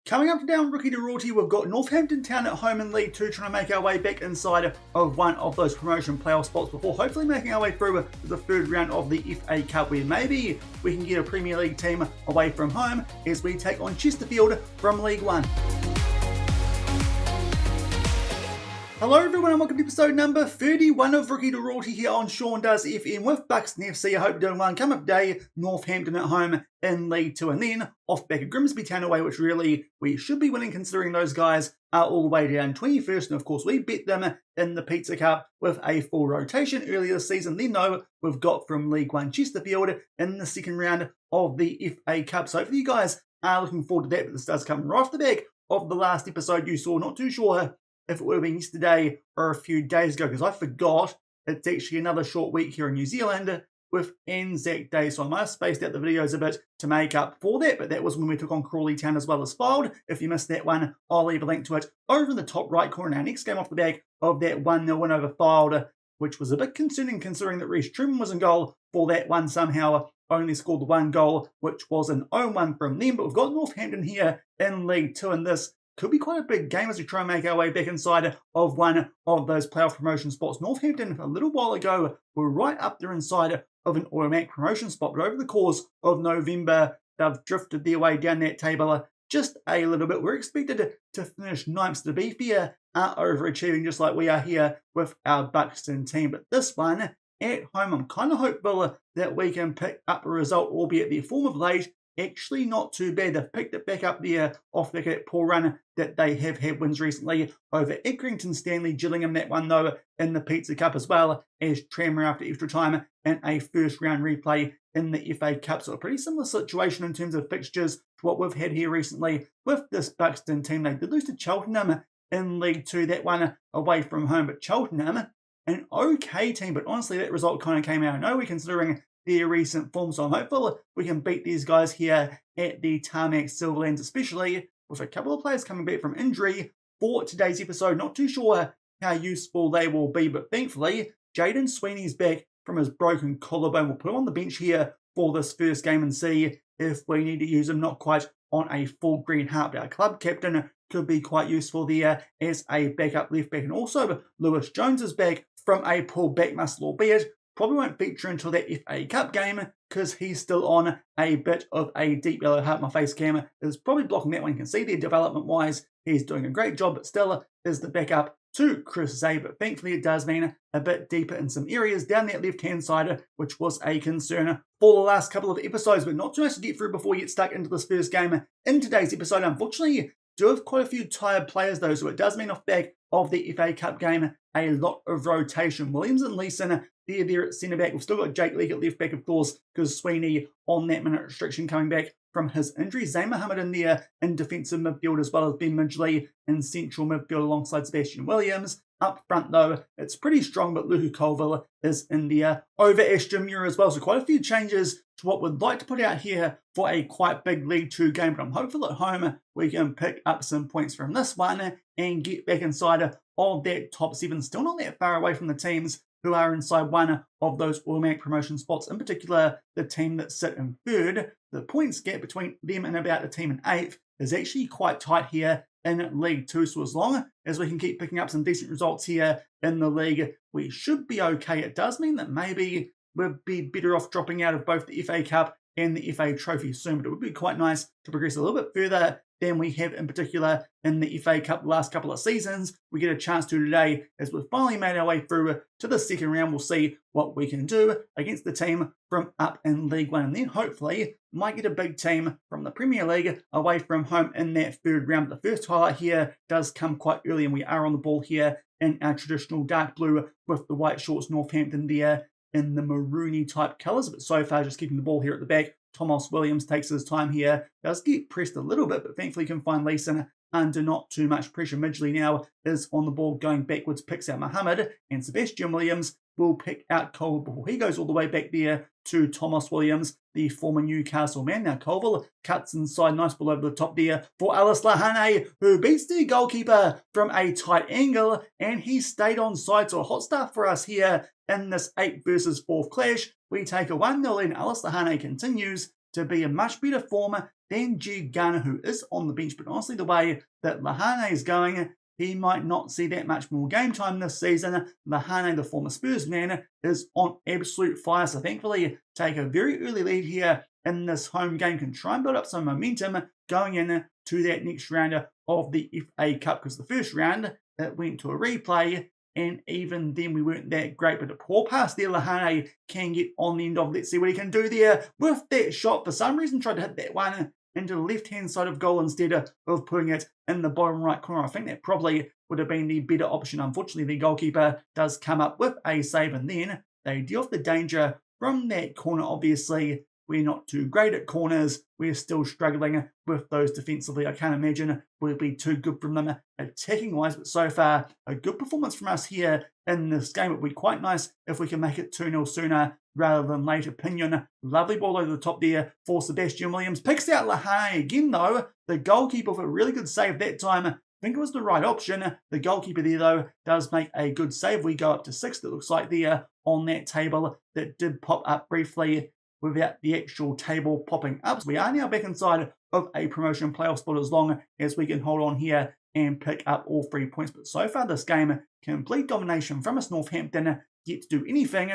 Coming up today on Rookie to Royalty, we've got Northampton Town at home in League 2 trying to make our way back inside of one of those promotion playoff spots before hopefully making our way through to the third round of the FA Cup, where maybe we can get a Premier League team away from home as we take on Chesterfield from League 1. Hello everyone and welcome to episode number 31 of Rookie to Royalty here on Shaun Does FM with Buxton FC. I hope you're doing well. Come up day, Northampton at home in League 2 and then off back of Grimsby Town away, which really we should be winning considering those guys are all the way down 21st, and of course we bet them in the Pizza Cup with a full rotation earlier this season. Then though, we've got from League 1 Chesterfield in the second round of the FA Cup. So hopefully you guys are looking forward to that, but this does come right off the back of the last episode you saw. Not too sure if it would have been yesterday or a few days ago, because I forgot it's actually another short week here in New Zealand with Anzac Day, so I might have spaced out the videos a bit to make up for that, but that was when we took on Crawley Town as well as Filed. If you missed that one, I'll leave a link to it over in the top right corner. Our next game off the back of that 1-0 win over Filed, which was a bit concerning considering that Reece Truman was in goal for that one, somehow only scored the one goal, which was an 0-1 from them. But we've got Northampton here in League 2, and this could be quite a big game as we try and make our way back inside of one of those playoff promotion spots. Northampton, a little while ago, were right up there inside of an automatic promotion spot, but over the course of November, they've drifted their way down that table just a little bit. We're expected to finish ninth, to be fair, are overachieving just like we are here with our Buxton team. But this one, at home, I'm kind of hopeful that we can pick up a result, albeit their form of late actually not too bad. They've picked it back up there off the poor run that they have had wins recently over Accrington, Stanley, Gillingham. That one though in the Pizza Cup, as well as Tranmere after extra time and a first round replay in the FA Cup. So a pretty similar situation in terms of fixtures to what we've had here recently with this Buxton team. They did lose to Cheltenham in League 2, that one away from home, but Cheltenham, an okay team, but honestly that result kind of came out of nowhere considering their recent form. So I'm hopeful we can beat these guys here at the Tarmac Silverlands, especially with a couple of players coming back from injury for today's episode. Not too sure how useful they will be, but thankfully Jaden Sweeney's back from his broken collarbone. We'll put him on the bench here for this first game and see if we need to use him. Not quite on a full green harp. Our club captain could be quite useful there as a backup left back, and also Lewis Jones is back from a pulled back muscle, albeit probably won't feature until that FA Cup game because he's still on a bit of a deep yellow heart. My face cam is probably blocking that one. You can see there development-wise, he's doing a great job, but still is the backup to Chris Zay. But thankfully it does mean a bit deeper in some areas down that left-hand side, which was a concern for the last couple of episodes, but not too much to get through before we get stuck into this first game in today's episode. Unfortunately, do have quite a few tired players though, so it does mean off back of the FA Cup game a lot of rotation. Williams and Leeson, they're there at centre back. We've still got Jake Leake at left back, of course, because Sweeney on that minute restriction coming back from his injury. Zayn Mohammed in there in defensive midfield, as well as Ben Midgley in central midfield alongside Sebastian Williams. Up front though, it's pretty strong, but Luke Colville is in there over Ashton Muir as well. So quite a few changes to what we'd like to put out here for a quite big League 2 game. But I'm hopeful at home we can pick up some points from this one and get back inside of that top 7. Still not that far away from the teams who are inside one of those automatic promotion spots, in particular the team that sit in third. The points gap between them and about the team in 8th is actually quite tight here in League 2, so as long as we can keep picking up some decent results here in the league, we should be okay. It does mean that maybe we'd be better off dropping out of both the FA Cup and the FA Trophy soon, but it would be quite nice to progress a little bit further than we have in particular in the FA Cup the last couple of seasons. We get a chance to today as we've finally made our way through to the second round. We'll see what we can do against the team from up in League 1, and then hopefully might get a big team from the Premier League away from home in that third round. The first highlight here does come quite early, and we are on the ball here in our traditional dark blue with the white shorts. Northampton there in the maroony type colours, but so far just keeping the ball here at the back. Thomas Williams takes his time here, does get pressed a little bit, but thankfully can find Leeson under not too much pressure. Midgley now is on the ball going backwards, picks out Mohammed, and Sebastian Williams will pick out Colville before he goes all the way back there to Thomas Williams, the former Newcastle man. Now Colville cuts inside, nice ball over the top there for Alice Lahane, who beats the goalkeeper from a tight angle, and he stayed on side. So a hot start for us here in this 8 versus 4 clash. We take a 1-0 lead, and Alice Lahane continues to be in much better form than Jed Garner, who is on the bench. But honestly, the way that Lahane is going, he might not see that much more game time this season. Lahane, the former Spurs man, is on absolute fire. So thankfully, take a very early lead here in this home game, can try and build up some momentum going in to that next round of the FA Cup, because the first round, it went to a replay, and even then we weren't that great. But a poor pass there, Lahane can get on the end of. Let's see what he can do there with that shot. For some reason, tried to hit that one into the left-hand side of goal instead of putting it in the bottom right corner. I think that probably would have been the better option. Unfortunately, the goalkeeper does come up with a save, and then they deal with the danger from that corner. Obviously, we're not too great at corners. We're still struggling with those defensively. I can't imagine we'll be too good from them attacking-wise, but so far, a good performance from us here in this game. It would be quite nice if we can make it 2-0 sooner rather than later. Pinion, lovely ball over the top there for Sebastian Williams. Picks out Lahane again, though. The goalkeeper with a really good save that time. I think it was the right option. The goalkeeper there, though, does make a good save. We go up to 6, it looks like, there on that table that did pop up briefly without the actual table popping up. So we are now back inside of a promotion playoff spot as long as we can hold on here and pick up all 3 points. But so far this game, complete domination from us. Northampton yet to do anything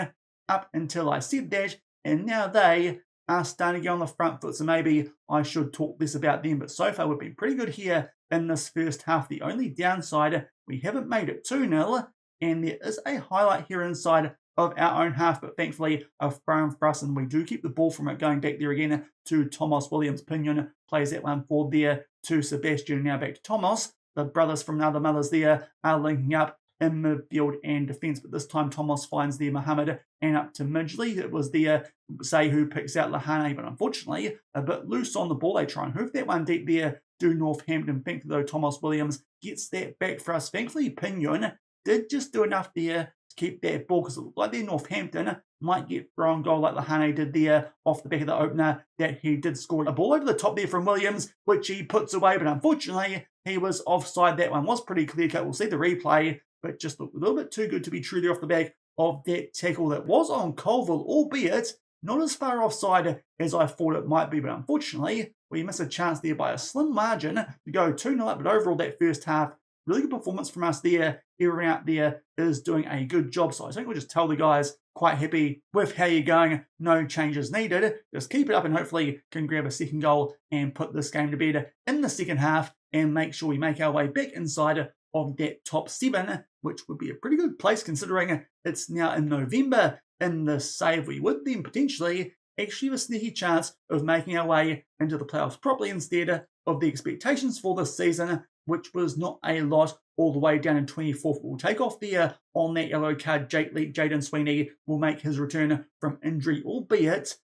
up until I said that, and now they are starting to get on the front foot, so maybe I should talk less about them. But so far we've been pretty good here in this first half. The only downside, we haven't made it 2-0, and there is a highlight here inside of our own half, but thankfully a throw for us, and we do keep the ball from it going back there again to Thomas Williams. Pinion plays that one forward there to Sebastian, now back to Thomas. The brothers from other mothers there are linking up in midfield and defence, but this time Thomas finds there Mohammed and up to Midgley. It was there Say who picks out Lahane, but unfortunately a bit loose on the ball. They try and hoof that one deep there, do Northampton. Thankfully though, Thomas Williams gets that back for us. Thankfully Pinion did just do enough there to keep that ball, because it looked like there Northampton might get thrown goal like Lahane did there off the back of the opener that he did score. A ball over the top there from Williams, which he puts away, but unfortunately he was offside. That one was pretty clear cut. We'll see the replay, but just looked a little bit too good to be true there off the back of that tackle that was on Colville, albeit not as far offside as I thought it might be. But unfortunately, we miss a chance there by a slim margin to go 2-0 up. But overall, that first half, really good performance from us there. Everyone out there is doing a good job. So I think we'll just tell the guys, quite happy with how you're going. No changes needed. Just keep it up and hopefully can grab a second goal and put this game to bed in the second half and make sure we make our way back inside of that top 7, which would be a pretty good place considering it's now in November. In the save, we would then potentially actually have a sneaky chance of making our way into the playoffs properly instead of the expectations for this season, which was not a lot all the way down in 24th. We'll take off there on that yellow card. Jaden Sweeney will make his return from injury, albeit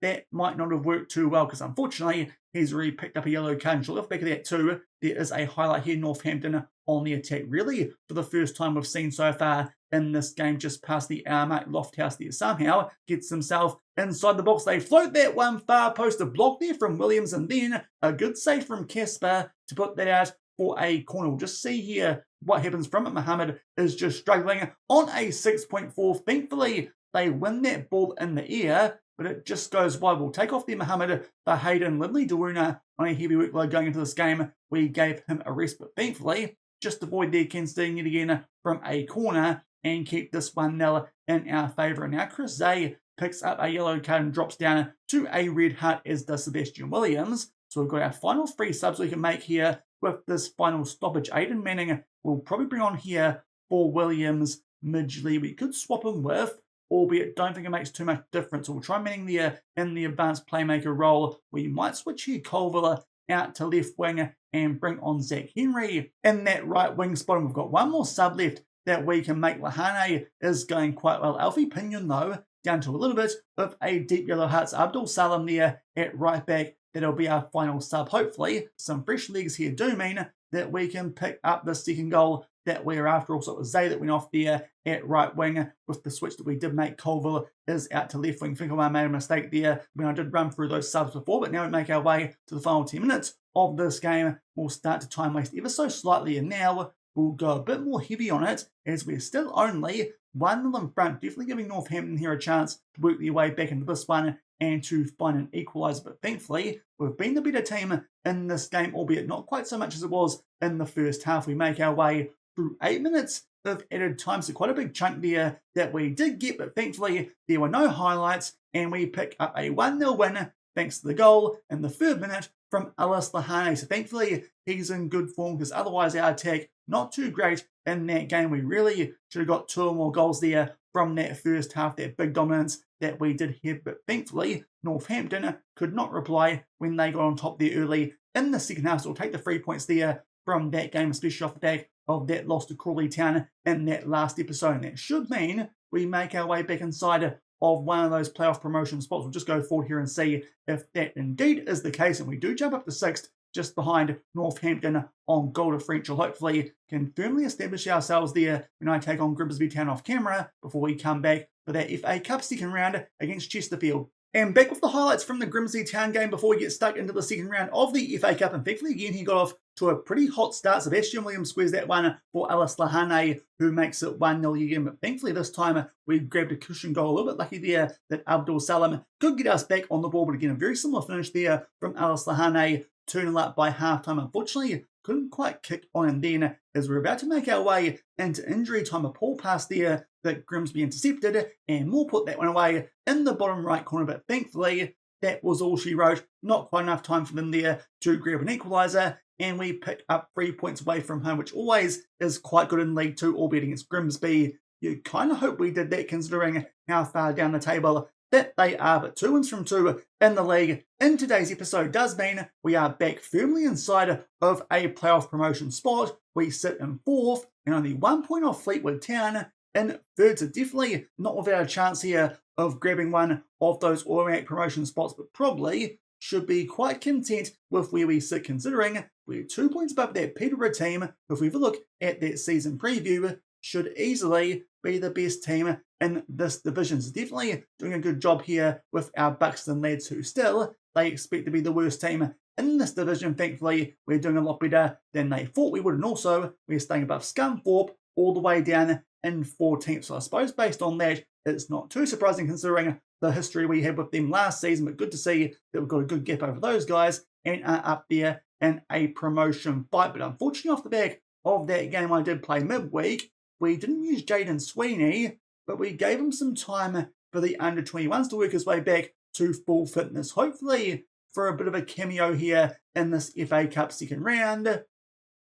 that might not have worked too well because unfortunately he's already picked up a yellow card. And off back of that too, there is a highlight here, Northampton on the attack. Really, for the first time we've seen so far in this game, just past the hour mark, Lofthouse there somehow gets himself inside the box. They float that one far post, a block there from Williams, and then a good save from Casper to put that out for a corner. We'll just see here what happens from it. Mohammed is just struggling on a 6.4. Thankfully, they win that ball in the air, but it just goes wide. We'll take off there Mohammed for Hayden Lindley. Dewuna on a heavy workload going into this game. We gave him a rest, but thankfully, just avoid there Ken stealing it again from a corner and keep this 1-0 in our favour. And now Chris Zay picks up a yellow card and drops down to a red heart, as does Sebastian Williams. So we've got our final 3 subs we can make here with this final stoppage. Aidan Manning will probably bring on here for Williams. Midgley we could swap him with, albeit don't think it makes too much difference. So we'll try Manning there in the advanced playmaker role. We might switch here Colville out to left wing and bring on Zach Henry in that right wing spot. And we've got one more sub left that we can make. Lahane is going quite well. Alfie Pinion, though, down to a little bit of a deep yellow hearts. Abdul Salam there at right back. That'll be our final sub. Hopefully, some fresh legs here do mean that we can pick up the second goal that we're after. Also, it was Zay that went off there at right wing with the switch that we did make. Colville is out to left wing. I think I made a mistake there when I did run through those subs before, but now we make our way to the final 10 minutes of this game. We'll start to time waste ever so slightly, and now we'll go a bit more heavy on it as we're still only 1-0 in front. Definitely giving Northampton here a chance to work their way back into this one and to find an equaliser. But thankfully, we've been the better team in this game, albeit not quite so much as it was in the first half. We make our way through 8 minutes of added time, so quite a big chunk there that we did get, but thankfully there were no highlights, and we pick up a 1-0 win thanks to the goal in the 3rd minute from Acer. So thankfully he's in good form, because otherwise our attack not too great in that game. We really should have got 2 or more goals there from that first half, that big dominance that we did here. But thankfully Northampton could not reply when they got on top there early in the second half. So we'll take the 3 points there from that game, especially off the back of that loss to Crawley Town in that last episode. And that should mean we make our way back inside of one of those playoff promotion spots. We'll just go forward here and see if that indeed is the case. And we do jump up to 6th, just behind Northampton on goal differential. Hopefully can firmly establish ourselves there when I take on Grimsby Town off camera before we come back for that FA Cup second round against Chesterfield. And back with the highlights from the Grimsby Town game before we get stuck into the second round of the FA Cup. And thankfully again he got off to a pretty hot start. Sebastian Williams squares that one for Acer, who makes it 1-0 again. But thankfully this time we grabbed a cushion goal. A little bit lucky there that Abdul Salam could get us back on the ball. But again, a very similar finish there from Acer, 2-0 up by halftime. Unfortunately, couldn't quite kick on, and then as we're about to make our way into injury time, a poor pass there that Grimsby intercepted, and Moore put that one away in the bottom right corner. But thankfully that was all she wrote. Not quite enough time for them there to grab an equaliser, and we pick up 3 points away from home, which always is quite good in League 2, albeit against Grimsby. You kind of hope we did that considering how far down the table that they are. But 2 wins from 2 in the league in today's episode does mean we are back firmly inside of a playoff promotion spot. We sit in 4th and only 1 point off Fleetwood Town in 3rd, so definitely not without a chance here of grabbing one of those automatic promotion spots, but probably should be quite content with where we sit, considering we're 2 points above that Peterborough team. If we have a look at that season preview, should easily be the best team in this division. So definitely doing a good job here with our Buxton lads, who still they expect to be the worst team in this division. Thankfully, we're doing a lot better than they thought we would, and also we're staying above Scunthorpe all the way down in 14th. So I suppose based on that, it's not too surprising considering the history we had with them last season, but good to see that we've got a good gap over those guys and are up there in a promotion fight. But unfortunately, off the back of that game I did play midweek, we didn't use Jaden Sweeney, but we gave him some time for the under-21s to work his way back to full fitness, hopefully for a bit of a cameo here in this FA Cup second round.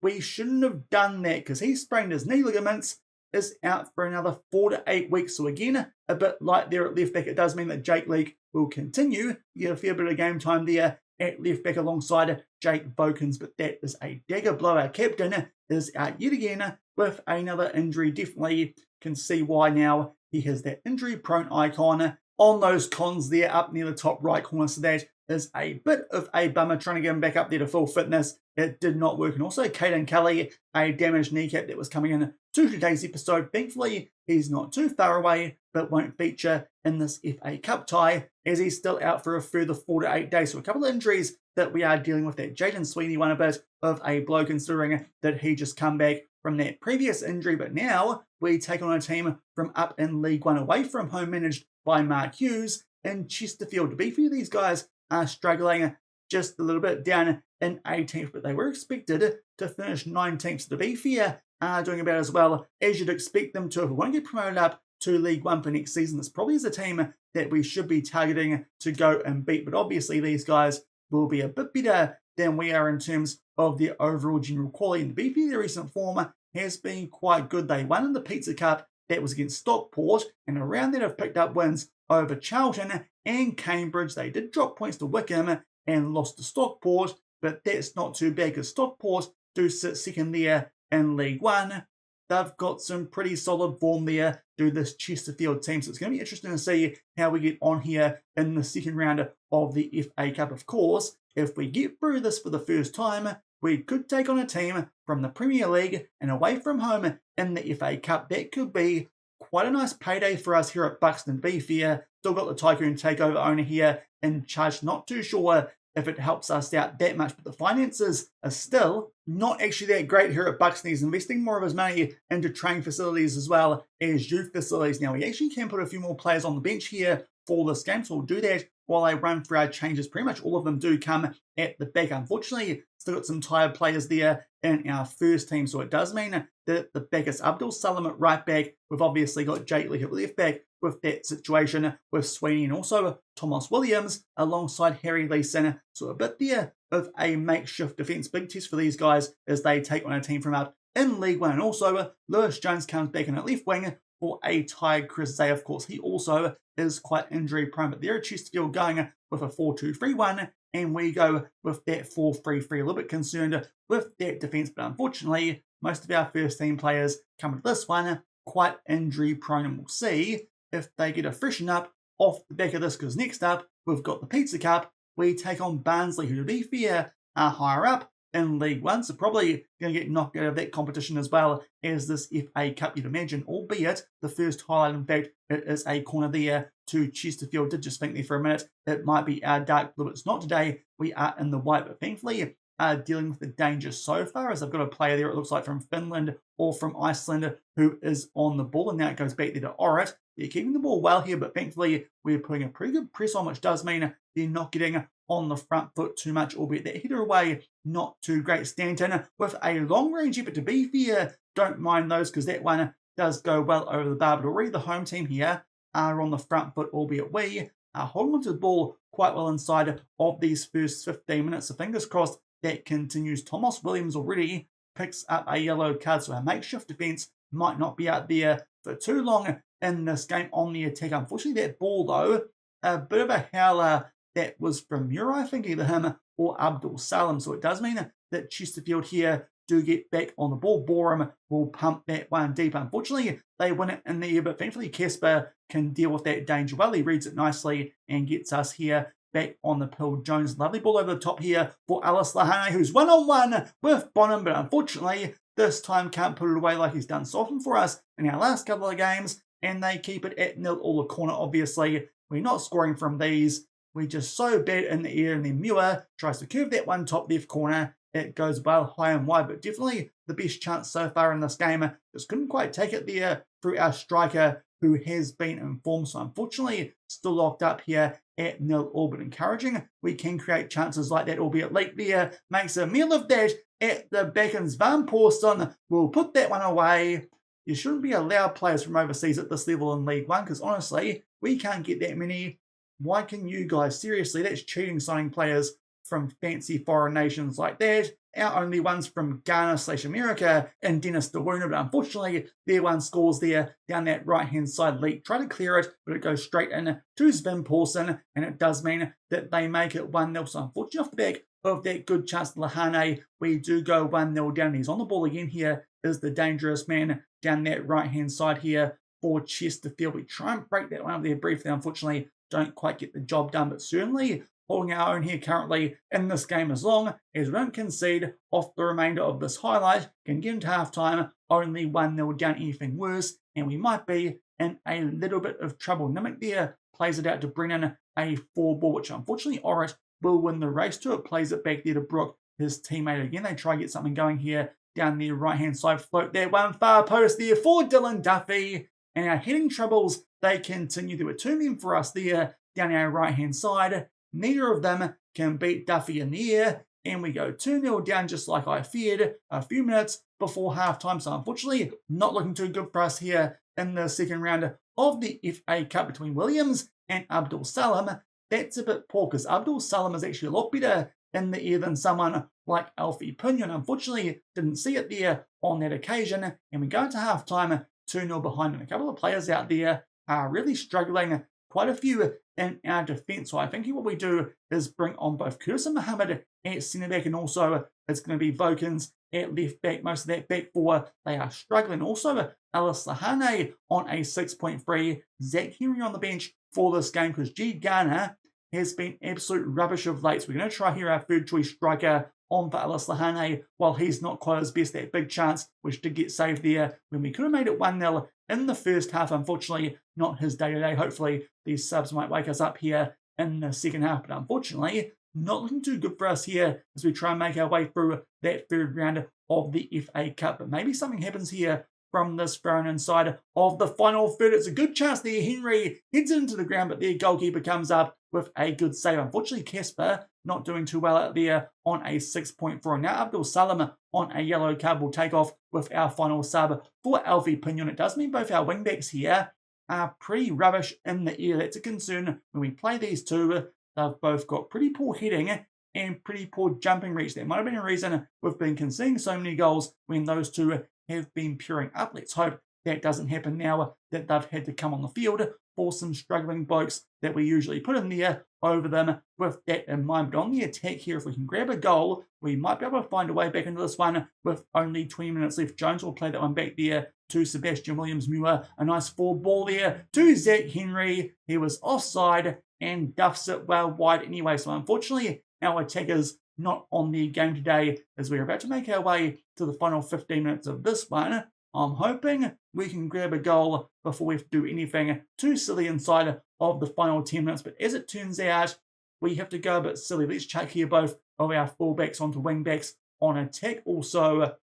We shouldn't have done that because he sprained his knee ligaments, is out for another 4 to 8 weeks. So again, a bit light there at left back. It does mean that Jake Leake will continue to get a fair bit of game time there at left back alongside Jake Bokins, but that is a dagger blow. Our captain is out yet again with another injury. Definitely can see why now. He has that injury-prone icon on those cons there up near the top right corner, so that is a bit of a bummer. Trying to get him back up there to full fitness, it did not work. And also Caden Kelly, a damaged kneecap that was coming in to today's episode. Thankfully, he's not too far away, but won't feature in this FA Cup tie, as he's still out for a further 4 to 8 days. So a couple of injuries that we are dealing with. That Jaden Sweeney one a bit of a blow, considering that he just come back from that previous injury. But now we take on a team from up in League 1 away from home, managed by Mark Hughes in Chesterfield. To be fair, these guys are struggling just a little bit down in 18th, but they were expected to finish 19th. So to be fair, are doing about as well as you'd expect them to. If we want to get promoted up to League 1 for next season, this probably is a team that we should be targeting to go and beat. But obviously these guys will be a bit better than we are in terms of their overall general quality. And to be fair, their recent form has been quite good. They won in the Pizza Cup, that was against Stockport, and around that have picked up wins over Charlton and Cambridge. They did drop points to Wickham and lost to Stockport, but that's not too bad because Stockport do sit second there in League 1. They've got some pretty solid form there, do this Chesterfield team. So it's going to be interesting to see how we get on here in the second round of the FA Cup. Of course, if we get through this for the first time, we could take on a team from the Premier League and away from home in the FA Cup. That could be quite a nice payday for us here at Buxton. To be fair, still got the Tycoon Takeover owner here in charge. Not too sure if it helps us out that much, but the finances are still not actually that great here at Buxton. He's investing more of his money into training facilities as well as youth facilities. Now, we actually can put a few more players on the bench here for this game. So we'll do that while I run through our changes. Pretty much all of them do come at the back. Unfortunately, still got some tired players there in our first team. So it does mean that the back is Abdul Salam at right back. We've obviously got Jake Leake at left back with that situation with Sweeney and also Thomas Williams alongside Harry Leeson. So a bit there of a makeshift defence. Big test for these guys as they take on a team from out in League One. And also Lewis Jones comes back in at left wing for a tired Chris Zay. Of course, he also is quite injury prone, but there at Chesterfield going with a 4-2-3-1, and we go with that 4-3-3. A little bit concerned with that defence, but unfortunately, most of our first team players come into this one quite injury prone, and we'll see if they get a freshen up off the back of this, because next up, we've got the Pizza Cup. We take on Barnsley, who, to be fair, are higher up in League One, so probably going to get knocked out of that competition as well as this FA Cup, you'd imagine, albeit the first highlight, in fact, it is a corner there to Chesterfield. Did just think there for a minute it might be our dark blue. It's not today. We are in the white, but thankfully dealing with the danger so far, as I've got a player there, it looks like from Finland or from Iceland, who is on the ball, and now it goes back there to Orit. They're keeping the ball well here, but thankfully we're putting a pretty good press on, which does mean they're not getting on the front foot too much, albeit that header away, not too great. Stanton with a long range, but to be fair, don't mind those because that one does go well over the bar. But already the home team here are on the front foot, albeit we are holding onto the ball quite well inside of these first 15 minutes. So fingers crossed that continues. Thomas Williams already picks up a yellow card, so our makeshift defence might not be out there for too long in this game on the attack. Unfortunately, that ball, though, a bit of a howler. That was from Muir, I think, either him or Abdul Salam. So it does mean that Chesterfield here do get back on the ball. Borum will pump that one deep. Unfortunately, they win it in the air, but thankfully Casper can deal with that danger well. He reads it nicely and gets us here back on the pill. Jones, lovely ball over the top here for Alice Lahane, who's one-on-one with Bonham, but unfortunately, this time can't put it away like he's done so often for us in our last couple of games, and they keep it at 0-all. The corner, obviously, we're not scoring from these. We're just so bad in the air, and then Muir tries to curve that one top left corner. It goes well high and wide, but definitely the best chance so far in this game. Just couldn't quite take it there through our striker, who has been informed. So unfortunately, still locked up here at 0-all, but encouraging. We can create chances like that, albeit late there. Makes a meal of that at the back, and Van Porston will put that one away. You shouldn't be allowed players from overseas at this level in League One, because honestly, we can't get that many. Why can you guys? Seriously, that's cheating, signing players from fancy foreign nations like that. Our only ones from Ghana/America and Dennis DeWuna, but unfortunately, their one scores there down that right-hand side leak. Try to clear it, but it goes straight in to Sven Paulsen, and it does mean that they make it 1-0. So unfortunately, off the back of that good chance to Lahane, we do go 1-0 down. He's on the ball again here, is the dangerous man down that right-hand side here for Chesterfield. We try and break that one up there briefly, unfortunately, don't quite get the job done, but certainly holding our own here currently in this game, as long as we don't concede off the remainder of this highlight. Can get into half-time, only 1-0 down, anything worse, and we might be in a little bit of trouble. Nimick there plays it out to Brennan, a 4-ball, which unfortunately Orit will win the race to it, plays it back there to Brook, his teammate again. They try to get something going here down the right-hand side, float there, one far post there for Dylan Duffy, and our heading troubles, they continue. There were two men for us there down our right-hand side. Neither of them can beat Duffy in the air, and we go 2-0 down just like I feared a few minutes before half-time. So unfortunately, not looking too good for us here in the second round of the FA Cup between Williams and Abdul Salam. That's a bit poor, because Abdul Salam is actually a lot better in the air than someone like Alfie Pinion. Unfortunately, didn't see it there on that occasion, and we go into half-time 2-0 behind, and a couple of players out there are really struggling, quite a few in our defence. So I think what we do is bring on both Curtis and Mohammed at centre-back, and also it's going to be Vokins at left-back. Most of that back four, they are struggling. Also, Alice Lahane on a 6.3. Zach Henry on the bench for this game, because G. Garner has been absolute rubbish of late. So we're going to try here our third-choice striker on for Alice Lahane, while he's not quite his best. That big chance, which did get saved there when we could have made it 1-0 in the first half. Unfortunately, not his day-to-day. Hopefully, these subs might wake us up here in the second half, but unfortunately, not looking too good for us here as we try and make our way through that third round of the FA Cup. But maybe something happens here from this thrown inside of the final third. It's a good chance there. Henry heads into the ground, but their goalkeeper comes up with a good save. Unfortunately, Casper not doing too well out there on a 6.4. Now Abdul Salam on a yellow card will take off with our final sub for Alfie Pinion. It does mean both our wingbacks here are pretty rubbish in the air. That's a concern when we play these two. They've both got pretty poor heading and pretty poor jumping reach. That might have been a reason we've been conceding so many goals when those two have been purring up. Let's hope that doesn't happen now that they've had to come on the field for some struggling blokes that we usually put in there over them with that in mind. But on the attack here, if we can grab a goal, we might be able to find a way back into this one with only 20 minutes left. Jones will play that one back there to Sebastian Williams-Muir. A nice forward ball there to Zach Henry. He was offside and duffs it well wide anyway. So unfortunately, our attackers not on the game today as we're about to make our way to the final 15 minutes of this one. I'm hoping we can grab a goal before we have to do anything too silly inside of the final 10 minutes. But as it turns out, we have to go a bit silly. Let's chuck here both of our fullbacks onto wingbacks on attack. Also,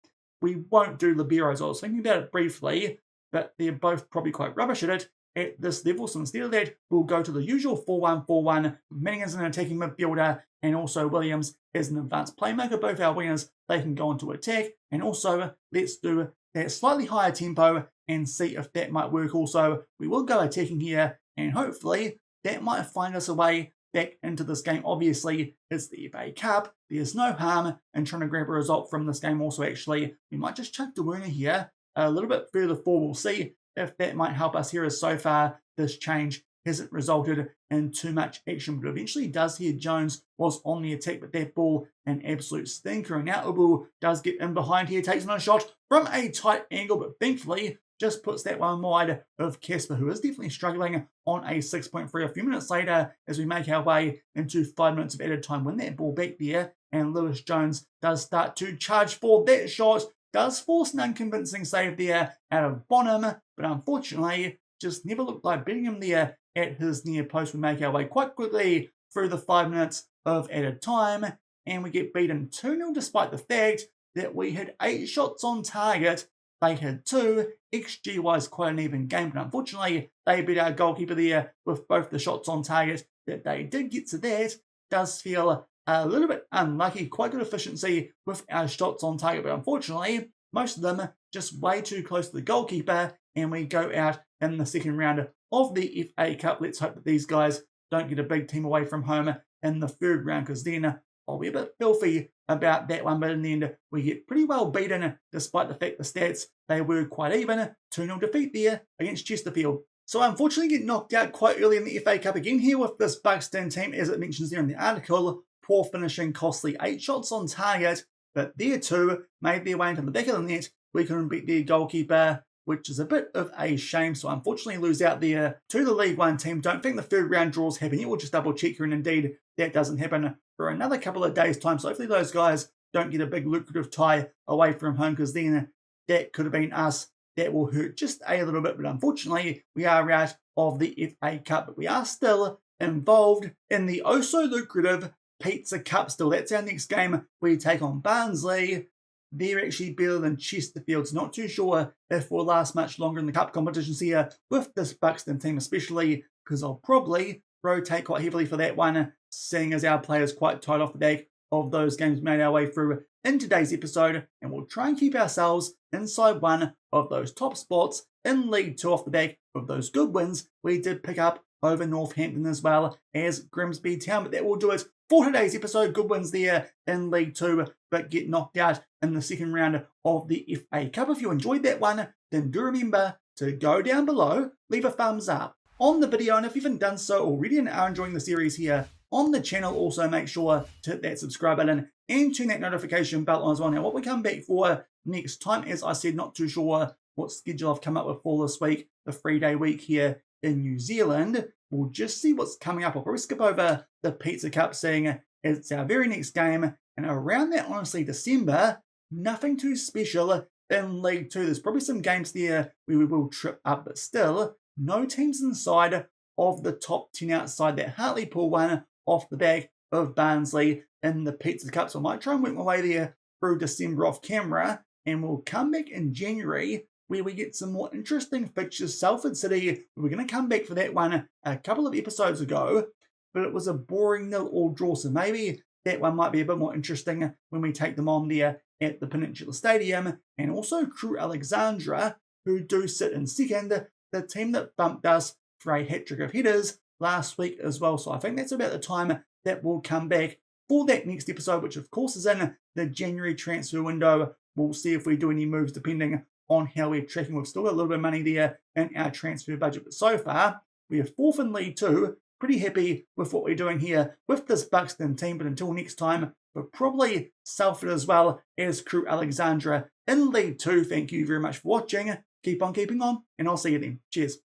we won't do liberos. I was thinking about it briefly, but they're both probably quite rubbish at it at this level. So instead of that, we'll go to the usual 4-1-4-1. Manning as an attacking midfielder and also Williams as an advanced playmaker. Both our wingers, they can go into attack. And also, let's do that slightly higher tempo and see if that might work also. We will go attacking here and hopefully that might find us a way back into this game. Obviously, it's the FA Cup. There's no harm in trying to grab a result from this game also actually. We might just chuck De Werner here a little bit further forward. We'll see if that might help us here as so far this change hasn't resulted in too much action, but eventually does here. Jones was on the attack, but that ball an absolute stinker. And now Ubu does get in behind here, takes on a shot from a tight angle, but thankfully just puts that one wide of Casper, who is definitely struggling on a 6.3. A few minutes later, as we make our way into 5 minutes of added time, win that ball back there, and Lewis Jones does start to charge for that shot, does force an unconvincing save there out of Bonham, but unfortunately just never looked like beating him there at his near post. We make our way quite quickly through the 5 minutes of added time, and we get beaten 2-0 despite the fact that we had 8 shots on target. They had 2. XG-wise, quite an even game, but unfortunately, they beat our goalkeeper there with both the shots on target that they did get. To that does feel a little bit unlucky. Quite good efficiency with our shots on target, but unfortunately, most of them just way too close to the goalkeeper, and we go out in the second round of the FA Cup. Let's hope that these guys don't get a big team away from home in the third round, because then I'll be a bit filthy about that one. But in the end, we get pretty well beaten, despite the fact the stats, they were quite even. 2-0 defeat there against Chesterfield. So I unfortunately get knocked out quite early in the FA Cup again here with this Buxton team, as it mentions there in the article. Poor finishing, costly 8 shots on target, but their 2 made their way into the back of the net. We couldn't beat their goalkeeper, which is a bit of a shame. So unfortunately lose out there to the League One team. Don't think the third round draws happen yet. We'll just double check here, and indeed that doesn't happen for another couple of days' time. So hopefully those guys don't get a big lucrative tie away from home, because then that could have been us. That will hurt just a little bit, but unfortunately we are out of the FA Cup, but we are still involved in the oh so lucrative Pizza Cup still. That's our next game. We take on Barnsley. They're actually better than Chesterfield. So not too sure if we'll last much longer in the cup competitions here with this Buxton team, especially because I'll probably rotate quite heavily for that one, seeing as our players quite tight off the back of those games made our way through in today's episode, and we'll try and keep ourselves inside one of those top spots in League 2 off the back of those good wins we did pick up over Northampton as well as Grimsby Town. But that will do it for today's episode. Good wins there in League 2, but get knocked out in the second round of the FA Cup. If you enjoyed that one, then do remember to go down below, leave a thumbs up on the video, and if you haven't done so already and are enjoying the series here on the channel, also make sure to hit that subscribe button and turn that notification bell on as well. Now, what we come back for next time, as I said, not too sure what schedule I've come up with for this week, the 3-day week here in New Zealand. We'll just see what's coming up. I'll probably skip over the Pizza Cup, seeing it's our very next game, and around that, honestly, December, nothing too special in League 2. There's probably some games there where we will trip up, but still, no teams inside of the top 10 outside that Hartlepool one off the back of Barnsley in the Pizza Cup. So I might try and work my way there through December off camera, and we'll come back in January where we get some more interesting fixtures. Salford City, we were going to come back for that one a couple of episodes ago, but it was a boring 0-0 draw, so maybe that one might be a bit more interesting when we take them on there at the Peninsula Stadium. And also Crew Alexandra, who do sit in second, the team that bumped us for a hat-trick of headers last week as well. So I think that's about the time that we'll come back for that next episode, which of course is in the January transfer window. We'll see if we do any moves depending on how we're tracking. We've still got a little bit of money there in our transfer budget, but so far we are 4th in League 2. Pretty happy with what we're doing here with this Buxton team, but until next time, we're probably Salford as well as Crew Alexandra in League 2. Thank you very much for watching. Keep on keeping on, and I'll see you then. Cheers.